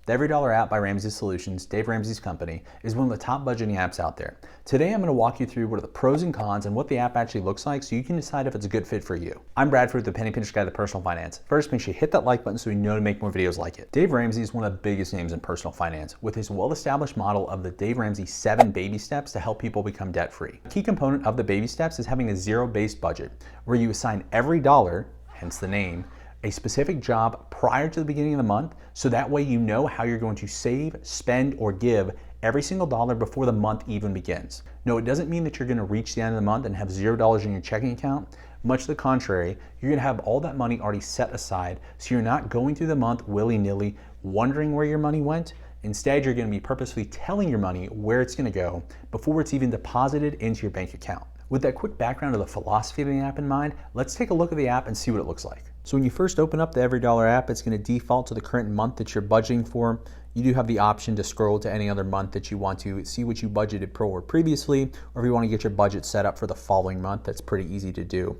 The EveryDollar App by Ramsey Solutions, Dave Ramsey's company, is one of the top budgeting apps out there. Today I'm going to walk you through what are the pros and cons and what the app actually looks like so you can decide if it's a good fit for you. I'm Bradford, the Penny Pinch Guide to Personal Finance. First, make sure you hit that like button so we know to make more videos like it. Dave Ramsey is one of the biggest names in personal finance with his well-established model of the Dave Ramsey 7 baby steps to help people become debt-free. A key component of the baby steps is having a zero-based budget where you assign every dollar, hence the name, a specific job prior to the beginning of the month, so that way you know how you're going to save, spend, or give every single dollar before the month even begins. No, it doesn't mean that you're going to reach the end of the month and have $0 in your checking account. Much to the contrary, you're going to have all that money already set aside, so you're not going through the month willy-nilly wondering where your money went. Instead, you're going to be purposefully telling your money where it's going to go before it's even deposited into your bank account. With that quick background of the philosophy of the app in mind, let's take a look at the app and see what it looks like. So when you first open up the EveryDollar app, it's going to default to the current month that you're budgeting for. You do have the option to scroll to any other month that you want to see what you budgeted for previously, or if you want to get your budget set up for the following month, that's pretty easy to do.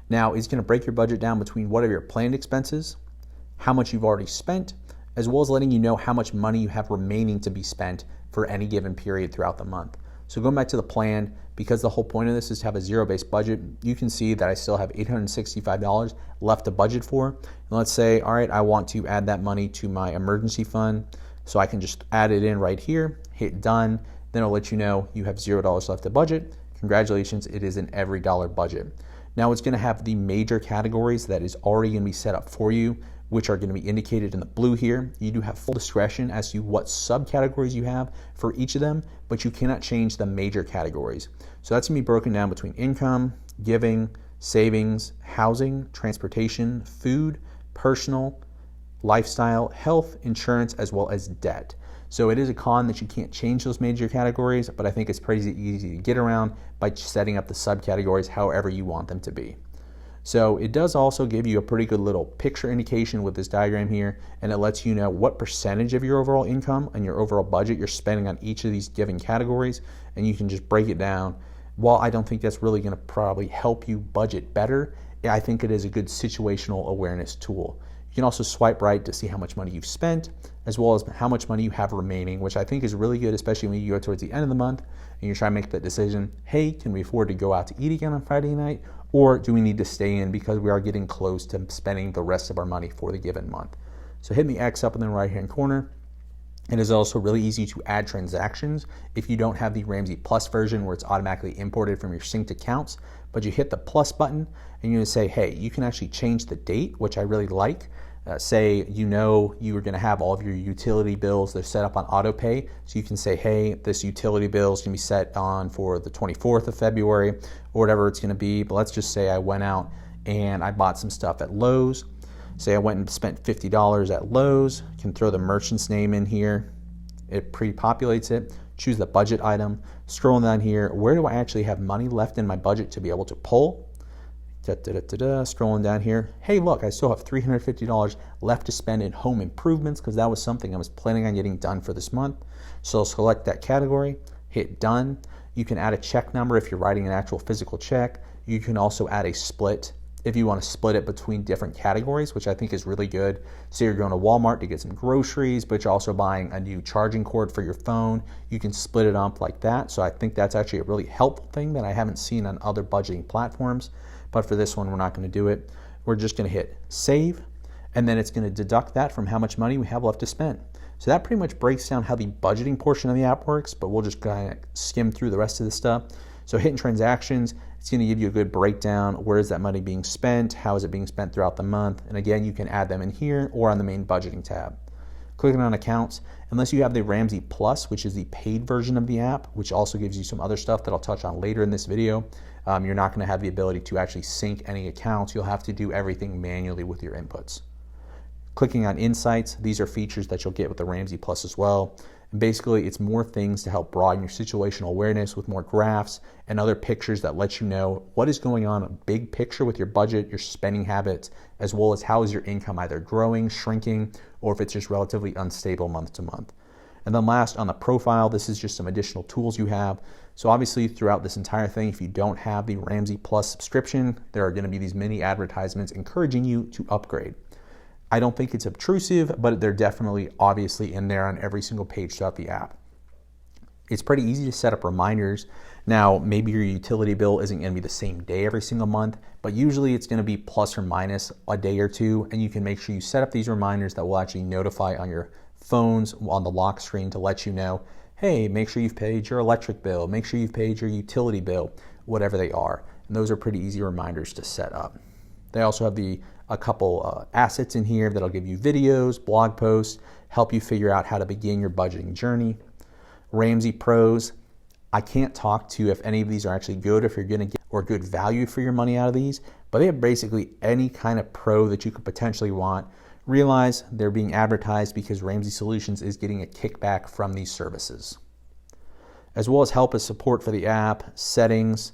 Now, it's going to break your budget down between what are your planned expenses, how much you've already spent, as well as letting you know how much money you have remaining to be spent for any given period throughout the month. So going back to the plan, because the whole point of this is to have a zero-based budget, you can see that I still have $865 left to budget for. And let's say, all right, I want to add that money to my emergency fund. So I can just add it in right here, hit done. Then it'll let you know you have $0 left to budget. Congratulations, it is an EveryDollar budget. Now it's going to have the major categories that is already going to be set up for you, which are going to be indicated in the blue here. You do have full discretion as to what subcategories you have for each of them, but you cannot change the major categories. So that's going to be broken down between income, giving, savings, housing, transportation, food, personal, lifestyle, health, insurance, as well as debt. So it is a con that you can't change those major categories, but I think it's pretty easy to get around by setting up the subcategories however you want them to be. So it does also give you a pretty good little picture indication with this diagram here, and it lets you know what percentage of your overall income and your overall budget you're spending on each of these given categories, and you can just break it down. While I don't think that's really going to probably help you budget better, I think it is a good situational awareness tool. You can also swipe right to see how much money you've spent, as well as how much money you have remaining, which I think is really good, especially when you go towards the end of the month and you're trying to make that decision, hey, can we afford to go out to eat again on Friday night? Or do we need to stay in because we are getting close to spending the rest of our money for the given month? So hitting the X up in the right-hand corner. It is also really easy to add transactions if you don't have the Ramsey Plus version where it's automatically imported from your synced accounts, but you hit the plus button and you're going to say, hey, you can actually change the date, which I really like. Say you know you are going to have all of your utility bills, they're set up on auto pay, so you can say, hey, this utility bill is going to be set on for the 24th of February or whatever it's going to be. But let's just say I went out and I bought some stuff at Lowe's. Say I went and spent $50 at Lowe's, you can throw the merchant's name in here, it pre-populates it, choose the budget item, scrolling down here, where do I actually have money left in my budget to be able to pull? Scrolling down here, hey look, I still have $350 left to spend in home improvements because that was something I was planning on getting done for this month. So I'll select that category, hit done. You can add a check number if you're writing an actual physical check. You can also add a split if you want to split it between different categories, which I think is really good. So you're going to Walmart to get some groceries, but you're also buying a new charging cord for your phone. You can split it up like that. So I think that's actually a really helpful thing that I haven't seen on other budgeting platforms. But for this one, we're not going to do it. We're just going to hit save, and then it's going to deduct that from how much money we have left to spend. So that pretty much breaks down how the budgeting portion of the app works, but we'll just kind of skim through the rest of the stuff. So hitting transactions, it's going to give you a good breakdown. Where is that money being spent? How is it being spent throughout the month? And again, you can add them in here or on the main budgeting tab. Clicking on accounts, unless you have the Ramsey Plus, which is the paid version of the app, which also gives you some other stuff that I'll touch on later in this video, you're not going to have the ability to actually sync any accounts. You'll have to do everything manually with your inputs. Clicking on Insights, these are features that you'll get with the Ramsey Plus as well. And basically, it's more things to help broaden your situational awareness with more graphs and other pictures that let you know what is going on, a big picture with your budget, your spending habits, as well as how is your income either growing, shrinking, or if it's just relatively unstable month to month. And then last, on the profile, this is just some additional tools you have. So obviously throughout this entire thing, if you don't have the Ramsey Plus subscription, there are going to be these mini advertisements encouraging you to upgrade. I don't think it's obtrusive, but they're definitely obviously in there on every single page throughout the app. It's pretty easy to set up reminders. Now, maybe your utility bill isn't going to be the same day every single month, but usually it's going to be plus or minus a day or two, and you can make sure you set up these reminders that will actually notify on your phones on the lock screen to let you know, hey, make sure you've paid your electric bill, make sure you've paid your utility bill, whatever they are. And those are pretty easy reminders to set up. They also have a couple assets in here that'll give you videos, blog posts, help you figure out how to begin your budgeting journey. Ramsey Pros, I can't talk to if any of these are actually good, if you're going to get or good value for your money out of these, but they have basically any kind of pro that you could potentially want. Realize they're being advertised because Ramsey Solutions is getting a kickback from these services. As well as help and support for the app, settings.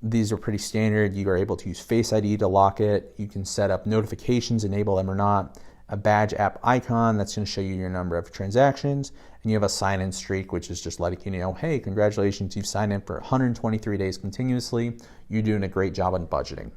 These are pretty standard. You are able to use Face ID to lock it. You can set up notifications, enable them or not. A badge app icon that's going to show you your number of transactions. And you have a sign-in streak, which is just letting you know, hey, congratulations, you've signed in for 123 days continuously. You're doing a great job on budgeting.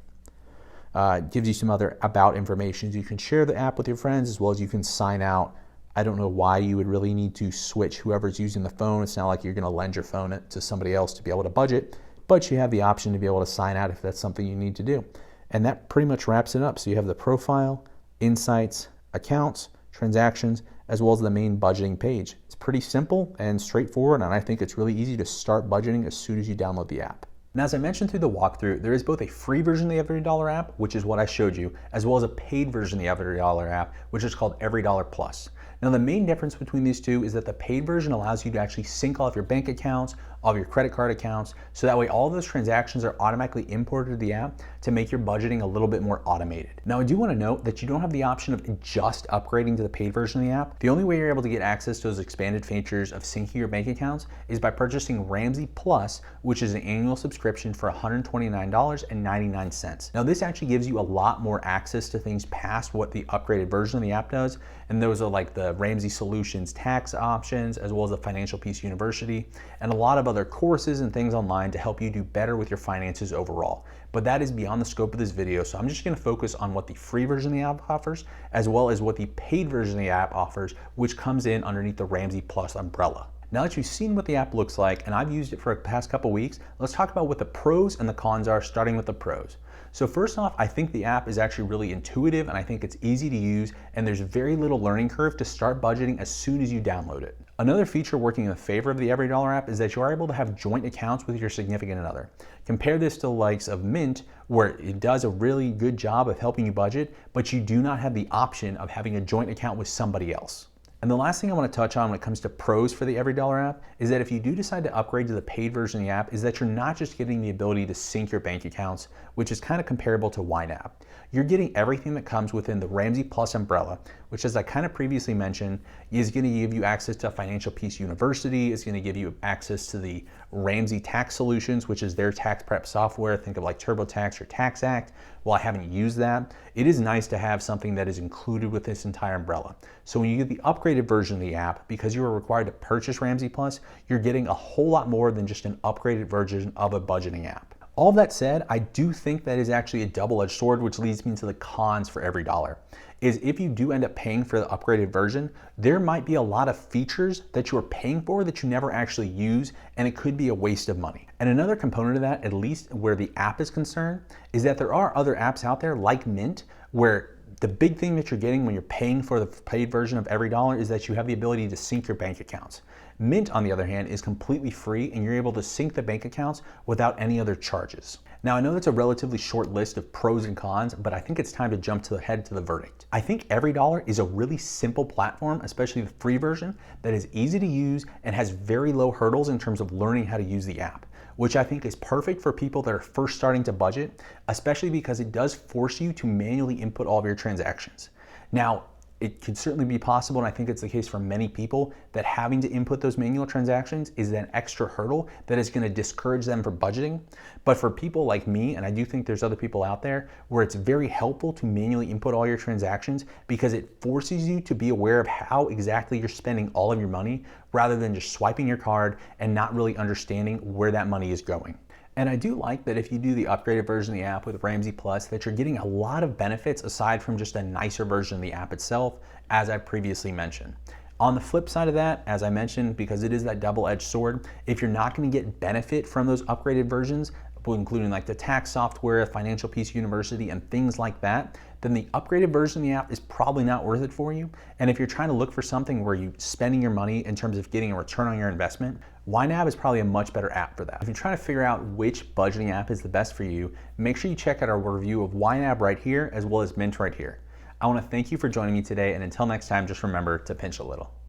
It gives you some other about information. You can share the app with your friends as well as you can sign out. I don't know why you would really need to switch whoever's using the phone. It's not like you're going to lend your phone to somebody else to be able to budget, but you have the option to be able to sign out if that's something you need to do. And that pretty much wraps it up. So you have the profile, insights, accounts, transactions, as well as the main budgeting page. It's pretty simple and straightforward, and I think it's really easy to start budgeting as soon as you download the app. Now, as I mentioned through the walkthrough, there is both a free version of the EveryDollar app, which is what I showed you, as well as a paid version of the EveryDollar app, which is called EveryDollar Plus. Now, the main difference between these two is that the paid version allows you to actually sync all of your bank accounts, all of your credit card accounts, so that way all of those transactions are automatically imported to the app to make your budgeting a little bit more automated. Now, I do want to note that you don't have the option of just upgrading to the paid version of the app. The only way you're able to get access to those expanded features of syncing your bank accounts is by purchasing Ramsey Plus, which is an annual subscription for $129.99. Now, this actually gives you a lot more access to things past what the upgraded version of the app does, and those are like the Ramsey Solutions tax options, as well as the Financial Peace University, and a lot of other courses and things online to help you do better with your finances overall. But that is beyond the scope of this video, so I'm just going to focus on what the free version of the app offers, as well as what the paid version of the app offers, which comes in underneath the Ramsey Plus umbrella. Now that you've seen what the app looks like, and I've used it for the past couple weeks, let's talk about what the pros and the cons are, starting with the pros. So first off, I think the app is actually really intuitive, and I think it's easy to use, and there's very little learning curve to start budgeting as soon as you download it. Another feature working in favor of the EveryDollar app is that you are able to have joint accounts with your significant other. Compare this to the likes of Mint, where it does a really good job of helping you budget, but you do not have the option of having a joint account with somebody else. And the last thing I want to touch on when it comes to pros for the EveryDollar app is that if you do decide to upgrade to the paid version of the app, is that you're not just getting the ability to sync your bank accounts, which is kind of comparable to YNAB. You're getting everything that comes within the Ramsey Plus umbrella, which, as I kind of previously mentioned, is going to give you access to Financial Peace University. It's going to give you access to the Ramsey Tax Solutions, which is their tax prep software. Think of like TurboTax or TaxAct. While I haven't used that, it is nice to have something that is included with this entire umbrella. So when you get the upgraded version of the app, because you are required to purchase Ramsey Plus, you're getting a whole lot more than just an upgraded version of a budgeting app. All that said, I do think that is actually a double-edged sword, which leads me to the cons for EveryDollar. Is if you do end up paying for the upgraded version, there might be a lot of features that you are paying for that you never actually use, and it could be a waste of money. And another component of that, at least where the app is concerned, is that there are other apps out there like Mint, where the big thing that you're getting when you're paying for the paid version of EveryDollar is that you have the ability to sync your bank accounts. Mint, on the other hand, is completely free, and you're able to sync the bank accounts without any other charges. Now, I know that's a relatively short list of pros and cons, but I think it's time to jump to the verdict. I think EveryDollar is a really simple platform, especially the free version, that is easy to use and has very low hurdles in terms of learning how to use the app, which I think is perfect for people that are first starting to budget, especially because it does force you to manually input all of your transactions. Now, it could certainly be possible, and I think it's the case for many people, that having to input those manual transactions is an extra hurdle that is going to discourage them from budgeting. But for people like me, and I do think there's other people out there, where it's very helpful to manually input all your transactions because it forces you to be aware of how exactly you're spending all of your money rather than just swiping your card and not really understanding where that money is going. And I do like that if you do the upgraded version of the app with Ramsey Plus, that you're getting a lot of benefits aside from just a nicer version of the app itself, as I previously mentioned. On the flip side of that, as I mentioned, because it is that double-edged sword, if you're not going to get benefit from those upgraded versions, including like the tax software, Financial Peace University, and things like that, then the upgraded version of the app is probably not worth it for you. And if you're trying to look for something where you're spending your money in terms of getting a return on your investment, YNAB is probably a much better app for that. If you're trying to figure out which budgeting app is the best for you, make sure you check out our review of YNAB right here, as well as Mint right here. I want to thank you for joining me today, and until next time, just remember to pinch a little.